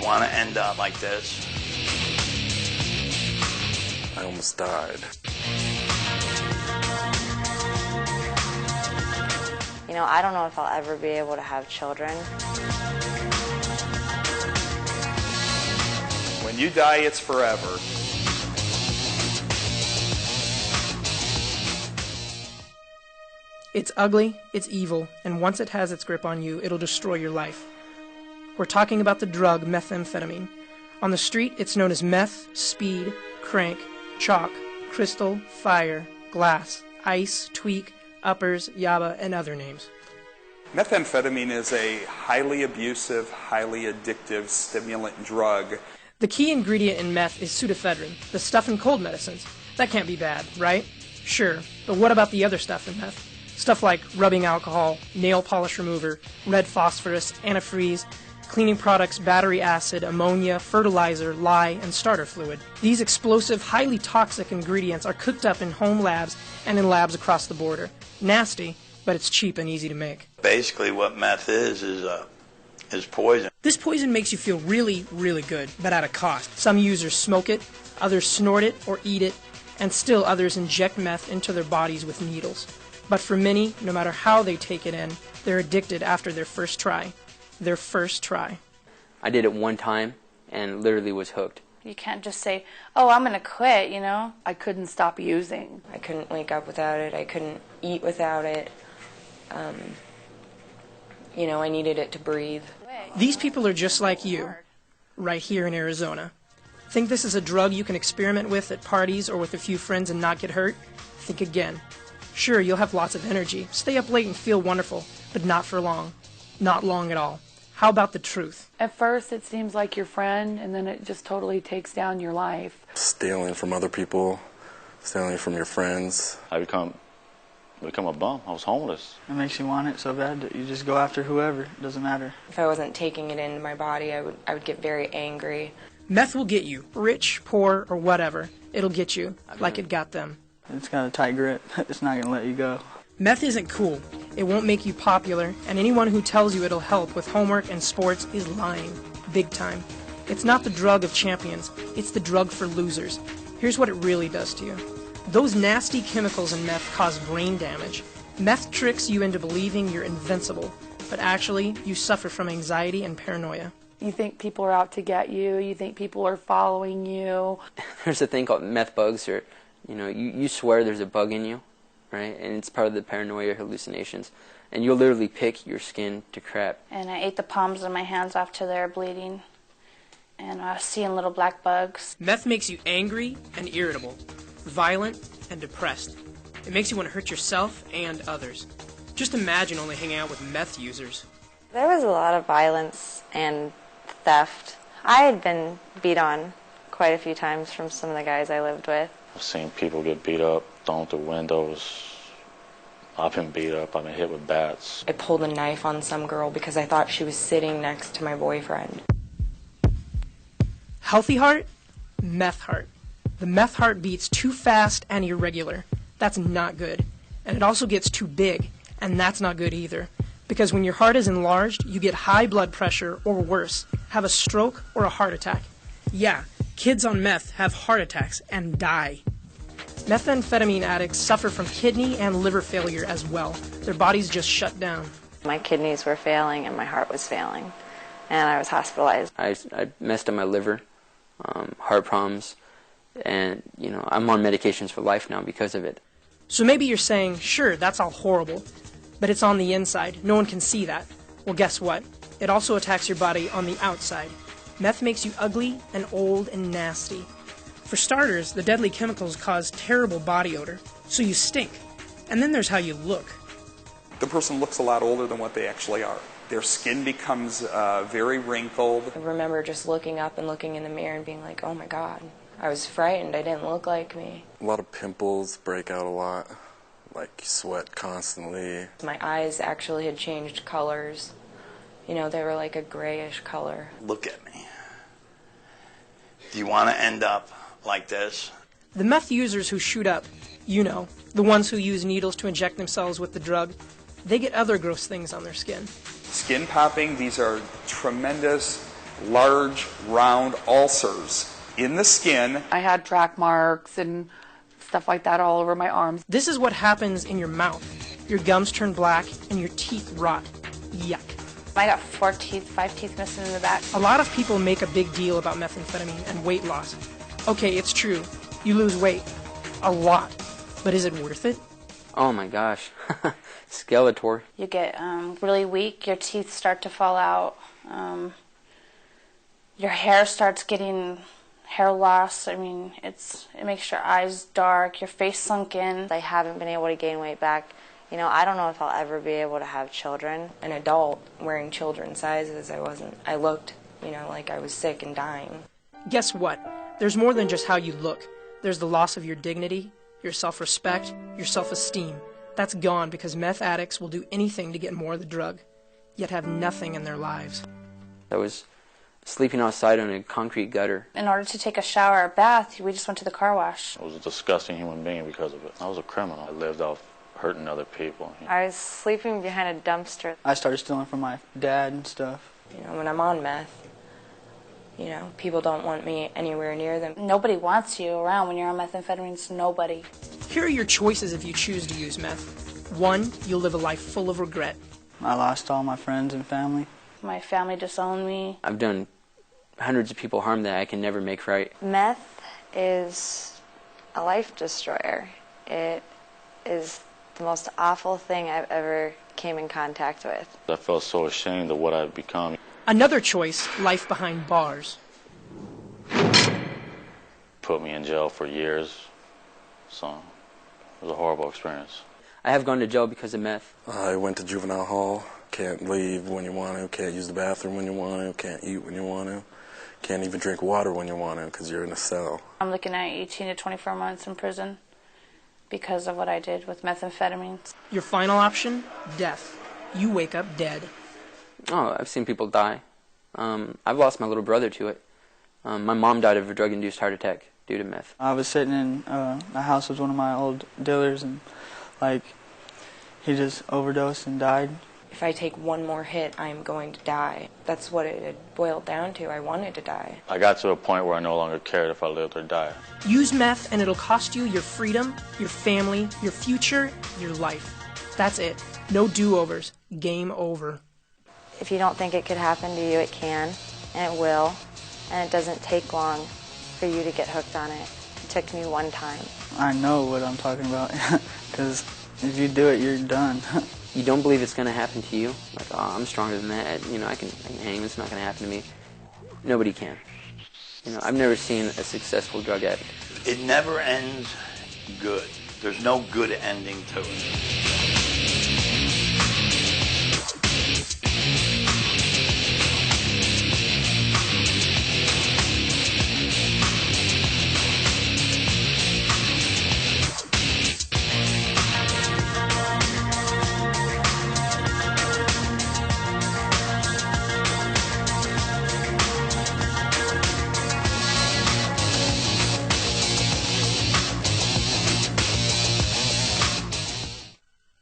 want to end up like this? I almost died. You know, I don't know if I'll ever be able to have children. When you die, it's forever. It's ugly, it's evil, and once it has its grip on you, it'll destroy your life. We're talking about the drug methamphetamine. On the street, it's known as meth, speed, crank, chalk, crystal, fire, glass, ice, tweak, uppers, yaba, and other names. Methamphetamine is a highly abusive, highly addictive stimulant drug. The key ingredient in meth is pseudoephedrine, the stuff in cold medicines. That can't be bad, right? Sure, but what about the other stuff in meth? Stuff like rubbing alcohol, nail polish remover, red phosphorus, antifreeze, cleaning products, battery acid, ammonia, fertilizer, lye, and starter fluid. These explosive, highly toxic ingredients are cooked up in home labs and in labs across the border. Nasty, but it's cheap and easy to make. Basically what meth is poison. This poison makes you feel really, really good, but at a cost. Some users smoke it, others snort it or eat it, and still others inject meth into their bodies with needles. But for many, no matter how they take it in, they're addicted after their first try. Their first try. I did it one time and literally was hooked. You can't just say, oh, I'm going to quit, you know? I couldn't stop using. I couldn't wake up without it. I couldn't eat without it. You know, I needed it to breathe. These people are just like you, right here in Arizona. Think this is a drug you can experiment with at parties or with a few friends and not get hurt? Think again. Sure, you'll have lots of energy, stay up late and feel wonderful, but not for long. Not long at all. How about the truth? At first it seems like your friend, and then it just totally takes down your life. Stealing from other people, stealing from your friends. I become a bum. I was homeless. It makes you want it so bad that you just go after whoever. It doesn't matter. If I wasn't taking it into my body, I would get very angry. Meth will get you, rich, poor, or whatever. It'll get you, like it got them. It's got a tight grip. It's not going to let you go. Meth isn't cool. It won't make you popular, and anyone who tells you it'll help with homework and sports is lying. Big time. It's not the drug of champions. It's the drug for losers. Here's what it really does to you. Those nasty chemicals in meth cause brain damage. Meth tricks you into believing you're invincible, but actually, you suffer from anxiety and paranoia. You think people are out to get you. You think people are following you. There's a thing called meth bugs, or you swear there's a bug in you, right? And it's part of the paranoia hallucinations. And you'll literally pick your skin to crap. And I ate the palms of my hands off till they were bleeding. And I was seeing little black bugs. Meth makes you angry and irritable, violent and depressed. It makes you want to hurt yourself and others. Just imagine only hanging out with meth users. There was a lot of violence and theft. I had been beat on quite a few times from some of the guys I lived with. I've seen people get beat up, thrown through windows. I've been beat up. I've been hit with bats. I pulled a knife on some girl because I thought she was sitting next to my boyfriend. Healthy heart, meth heart. The meth heart beats too fast and irregular. That's not good. And it also gets too big, and that's not good either. Because when your heart is enlarged, you get high blood pressure, or worse, have a stroke or a heart attack. Yeah, kids on meth have heart attacks and die. Methamphetamine addicts suffer from kidney and liver failure as well. Their bodies just shut down. My kidneys were failing and my heart was failing, and I was hospitalized. I messed up my liver, heart problems, and I'm on medications for life now because of it. So maybe you're saying, sure, that's all horrible, but it's on the inside. No one can see that. Well, guess what? It also attacks your body on the outside. Meth makes you ugly and old and nasty. For starters, the deadly chemicals cause terrible body odor, so you stink. And then there's how you look. The person looks a lot older than what they actually are. Their skin becomes very wrinkled. I remember just looking up and looking in the mirror and being like, oh my God, I was frightened. I didn't look like me. A lot of pimples break out a lot, like you sweat constantly. My eyes actually had changed colors. They were like a grayish color. Look at me. Do you want to end up like this? The meth users who shoot up, the ones who use needles to inject themselves with the drug, they get other gross things on their skin. Skin popping, these are tremendous large, round ulcers in the skin. I had track marks and stuff like that all over my arms. This is what happens in your mouth. Your gums turn black and your teeth rot. Yuck. I got 5 teeth missing in the back. A lot of people make a big deal about methamphetamine and weight loss. Okay, it's true. You lose weight. A lot. But is it worth it? Oh my gosh. Skeletor. You get really weak, your teeth start to fall out, your hair starts getting hair loss. I mean, it makes your eyes dark, your face sunk in. I haven't been able to gain weight back. You know, I don't know if I'll ever be able to have children. An adult wearing children's sizes, I looked, like I was sick and dying. Guess what? There's more than just how you look. There's the loss of your dignity, your self-respect, your self-esteem. That's gone because meth addicts will do anything to get more of the drug, yet have nothing in their lives. I was sleeping outside on a concrete gutter. In order to take a shower or bath, we just went to the car wash. I was a disgusting human being because of it. I was a criminal. I lived off hurting other people. I was sleeping behind a dumpster. I started stealing from my dad and stuff. When I'm on meth, people don't want me anywhere near them. Nobody wants you around when you're on methamphetamines. Nobody. Here are your choices if you choose to use meth. 1, you'll live a life full of regret. I lost all my friends and family. My family disowned me. I've done hundreds of people harm that I can never make right. Meth is a life destroyer. It is the most awful thing I've ever came in contact with. I felt so ashamed of what I'd become. Another choice, life behind bars. Put me in jail for years, so it was a horrible experience. I have gone to jail because of meth. I went to juvenile hall. Can't leave when you want to. Can't use the bathroom when you want to. Can't eat when you want to. Can't even drink water when you want to because you're in a cell. I'm looking at 18 to 24 months in prison because of what I did with methamphetamines. Your final option, death. You wake up dead. Oh, I've seen people die. I've lost my little brother to it. My mom died of a drug-induced heart attack due to meth. I was sitting in a house with one of my old dealers, and he just overdosed and died. If I take one more hit, I'm going to die. That's what it had boiled down to. I wanted to die. I got to a point where I no longer cared if I lived or died. Use meth and it'll cost you your freedom, your family, your future, your life. That's it. No do-overs. Game over. If you don't think it could happen to you, it can, and it will, and it doesn't take long for you to get hooked on it. It took me one time. I know what I'm talking about, because if you do it, you're done. You don't believe it's going to happen to you? Like, oh, I'm stronger than that. I can hang. It's not going to happen to me. Nobody can. I've never seen a successful drug addict. It never ends good. There's no good ending to it.